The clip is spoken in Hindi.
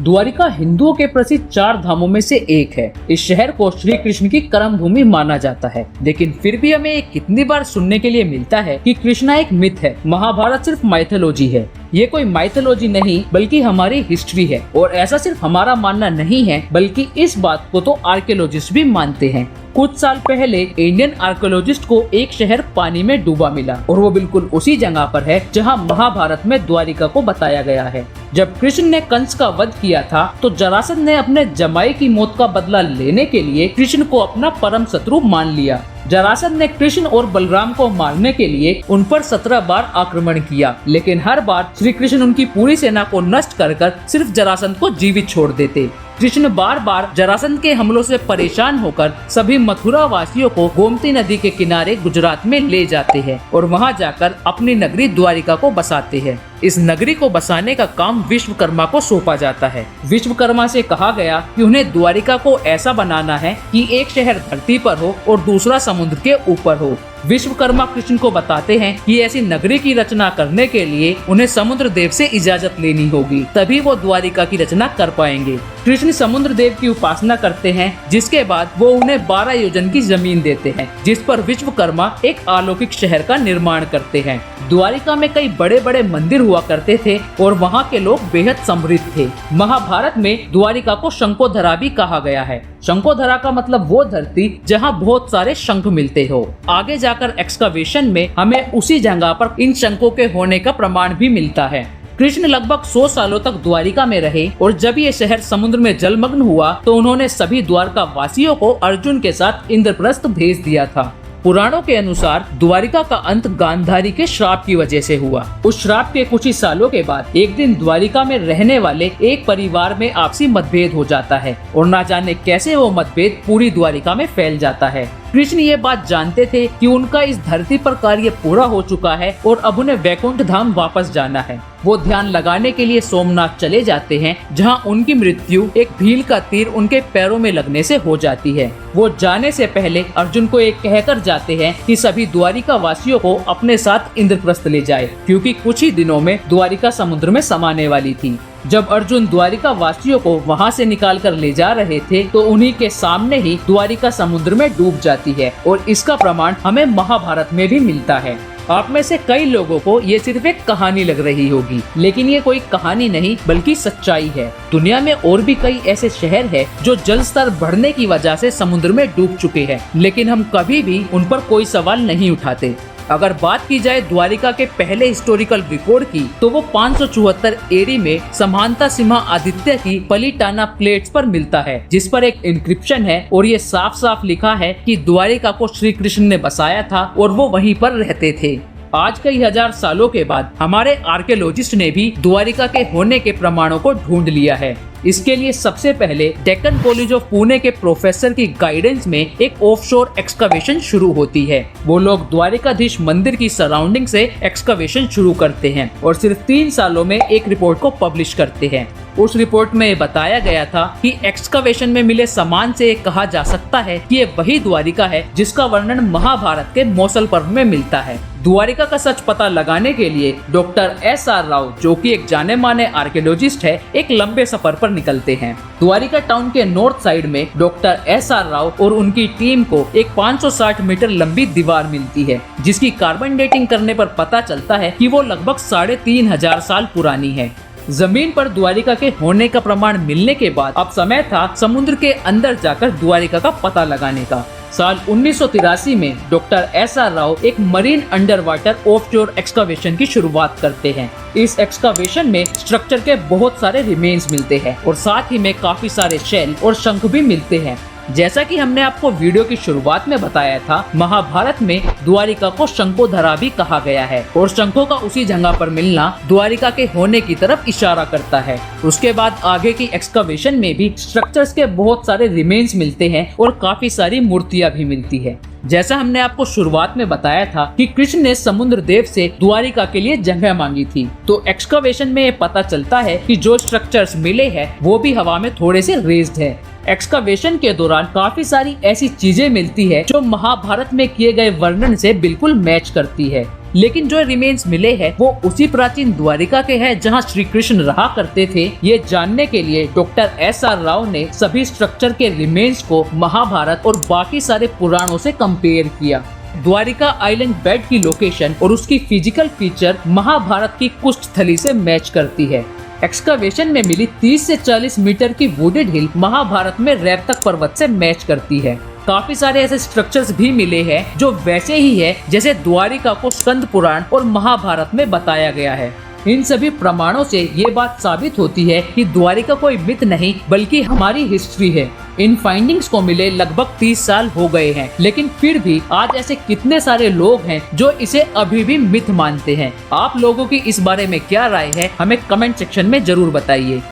द्वारिका हिंदुओं के प्रसिद्ध 4 धामों में से एक है। इस शहर को श्री कृष्ण की कर्म भूमि माना जाता है, लेकिन फिर भी हमें ये कितनी बार सुनने के लिए मिलता है कि कृष्णा एक मिथ है, महाभारत सिर्फ माइथोलॉजी है। ये कोई माइथोलॉजी नहीं बल्कि हमारी हिस्ट्री है, और ऐसा सिर्फ हमारा मानना नहीं है बल्कि इस बात को तो आर्कियोलॉजिस्ट भी मानते हैं। कुछ साल पहले इंडियन आर्कियोलॉजिस्ट को एक शहर पानी में डूबा मिला, और वो बिल्कुल उसी जगह पर है जहां महाभारत में द्वारिका को बताया गया है। जब कृष्ण ने कंस का वध किया था तो जरासंध ने अपने जमाई की मौत का बदला लेने के लिए कृष्ण को अपना परम शत्रु मान लिया। जरासंध ने कृष्ण और बलराम को मारने के लिए उन पर 17 बार आक्रमण किया, लेकिन हर बार श्री कृष्ण उनकी पूरी सेना को नष्ट कर सिर्फ जरासंध को जीवित छोड़ देते। कृष्ण बार बार जरासंध के हमलों से परेशान होकर सभी मथुरा वासियों को गोमती नदी के किनारे गुजरात में ले जाते हैं और वहां जाकर अपनी नगरी द्वारिका को बसाते हैं। इस नगरी को बसाने का काम विश्वकर्मा को सौंपा जाता है। विश्वकर्मा से कहा गया कि उन्हें द्वारिका को ऐसा बनाना है कि एक शहर धरती पर हो और दूसरा समुद्र के ऊपर हो। विश्वकर्मा कृष्ण को बताते हैं कि ऐसी नगरी की रचना करने के लिए उन्हें समुद्र देव से इजाजत लेनी होगी, तभी वो द्वारिका की रचना कर पाएंगे। कृष्ण समुद्र देव की उपासना करते हैं, जिसके बाद वो उन्हें 12 योजन की जमीन देते हैं, जिस पर विश्वकर्मा एक अलौकिक शहर का निर्माण करते हैं। द्वारिका में कई बड़े बड़े मंदिर हुआ करते थे और वहाँ के लोग बेहद समृद्ध थे। महाभारत में द्वारिका को शंकोधरा भी कहा गया है। शंकोधरा का मतलब वो धरती जहाँ बहुत सारे शंख मिलते हो। आगे जाकर एक्सकवेशन में हमें उसी जगह पर इन शंखों के होने का प्रमाण भी मिलता है। कृष्ण लगभग 100 सालों तक द्वारिका में रहे और जब ये शहर समुद्र में जलमग्न हुआ तो उन्होंने सभी द्वारका वासियों को अर्जुन के साथ इंद्रप्रस्थ भेज दिया था। पुराणों के अनुसार द्वारिका का अंत गांधारी के श्राप की वजह से हुआ। उस श्राप के कुछ ही सालों के बाद एक दिन द्वारिका में रहने वाले एक परिवार में आपसी मतभेद हो जाता है और ना जाने कैसे वो मतभेद पूरी द्वारिका में फैल जाता है। कृष्ण ये बात जानते थे कि उनका इस धरती पर कार्य पूरा हो चुका है और अब उन्हें वैकुंठ धाम वापस जाना है। वो ध्यान लगाने के लिए सोमनाथ चले जाते हैं, जहां उनकी मृत्यु एक भील का तीर उनके पैरों में लगने से हो जाती है। वो जाने से पहले अर्जुन को एक कहकर जाते हैं कि सभी द्वारिका वासियों को अपने साथ इंद्रप्रस्थ ले जाए, क्योंकि कुछ ही दिनों में द्वारिका समुद्र में समाने वाली थी। जब अर्जुन द्वारिका वासियों को वहां से निकाल कर ले जा रहे थे तो उन्हीं के सामने ही द्वारिका समुद्र में डूब जाती है, और इसका प्रमाण हमें महाभारत में भी मिलता है। आप में से कई लोगों को ये सिर्फ एक कहानी लग रही होगी, लेकिन ये कोई कहानी नहीं बल्कि सच्चाई है। दुनिया में और भी कई ऐसे शहर हैं जो जल स्तर बढ़ने की वजह से समुद्र में डूब चुके हैं, लेकिन हम कभी भी उन पर कोई सवाल नहीं उठाते। अगर बात की जाए द्वारिका के पहले हिस्टोरिकल रिकॉर्ड की, तो वो 574 एडी में समांता सिम्हा आदित्य की पलिटाना प्लेट्स पर मिलता है, जिस पर एक इंक्रिप्शन है और ये साफ साफ लिखा है कि द्वारिका को श्री कृष्ण ने बसाया था और वो वहीं पर रहते थे। आज कई हजार सालों के बाद हमारे आर्कियोलॉजिस्ट ने भी द्वारिका के होने के प्रमाणों को ढूंढ लिया है। इसके लिए सबसे पहले डेक्कन कॉलेज ऑफ पुणे के प्रोफेसर की गाइडेंस में एक ऑफशोर एक्सकवेशन शुरू होती है। वो लोग द्वारिकाधीश मंदिर की सराउंडिंग से एक्सकवेशन शुरू करते हैं और सिर्फ 3 सालों में एक रिपोर्ट को पब्लिश करते हैं। उस रिपोर्ट में बताया गया था कि एक्सकवेशन में मिले सामान से कहा जा सकता है कि ये वही द्वारिका है जिसका वर्णन महाभारत के मौसल पर्व में मिलता है। द्वारिका का सच पता लगाने के लिए डॉक्टर SR राव, जो कि एक जाने माने आर्कियोलॉजिस्ट है, एक लंबे सफर पर निकलते हैं। द्वारिका टाउन के नॉर्थ साइड में डॉक्टर SR राव और उनकी टीम को एक 560 मीटर लंबी दीवार मिलती है, जिसकी कार्बन डेटिंग करने पर पता चलता है कि वो लगभग 3500 साल पुरानी है। जमीन पर द्वारिका के होने का प्रमाण मिलने के बाद अब समय था समुद्र के अंदर जाकर द्वारिका का पता लगाने का। साल 1983 में डॉक्टर SR राव एक marine under water offshore excavation की शुरुआत करते हैं। इस एक्सकवेशन में स्ट्रक्चर के बहुत सारे रिमेन्स मिलते हैं और साथ ही में काफी सारे शेल और शंख भी मिलते हैं। जैसा कि हमने आपको वीडियो की शुरुआत में बताया था, महाभारत में द्वारिका को शंकोधरा भी कहा गया है और शंखों का उसी जगह पर मिलना द्वारिका के होने की तरफ इशारा करता है। उसके बाद आगे की एक्सकवेशन में भी स्ट्रक्चर्स के बहुत सारे रिमेन्स मिलते हैं और काफी सारी मूर्तियां भी मिलती है। जैसा हमने आपको शुरुआत में बताया था कि कृष्ण ने समुद्र देव से द्वारिका के लिए जगह मांगी थी, तो एक्सकवेशन में ये पता चलता है कि जो स्ट्रक्चर्स मिले हैं वो भी हवा में थोड़े से रेज्ड है। एक्सकवेशन के दौरान काफी सारी ऐसी चीजें मिलती है जो महाभारत में किए गए वर्णन से बिल्कुल मैच करती है। लेकिन जो रिमेन्स मिले हैं वो उसी प्राचीन द्वारिका के हैं जहां श्री कृष्ण रहा करते थे। ये जानने के लिए डॉक्टर SR राव ने सभी स्ट्रक्चर के रिमेन्स को महाभारत और बाकी सारे पुराणों से कंपेयर किया। द्वारिका आइलैंड बेड की लोकेशन और उसकी फिजिकल फीचर महाभारत की कुष्ठ थली से मैच करती है। एक्सकवेशन में मिली 30 से 40 मीटर की वुडेड हिल महाभारत में रेवतक पर्वत से मैच करती है। काफी सारे ऐसे स्ट्रक्चर्स भी मिले हैं जो वैसे ही है जैसे द्वारिका को स्कंद पुराण और महाभारत में बताया गया है। इन सभी प्रमाणों से ये बात साबित होती है कि द्वारिका कोई मिथ नहीं बल्कि हमारी हिस्ट्री है। इन फाइंडिंग्स को मिले लगभग 30 साल हो गए हैं, लेकिन फिर भी आज ऐसे कितने सारे लोग हैं जो इसे अभी भी मिथ मानते हैं। आप लोगों की इस बारे में क्या राय है, हमें कमेंट सेक्शन में जरूर बताइए।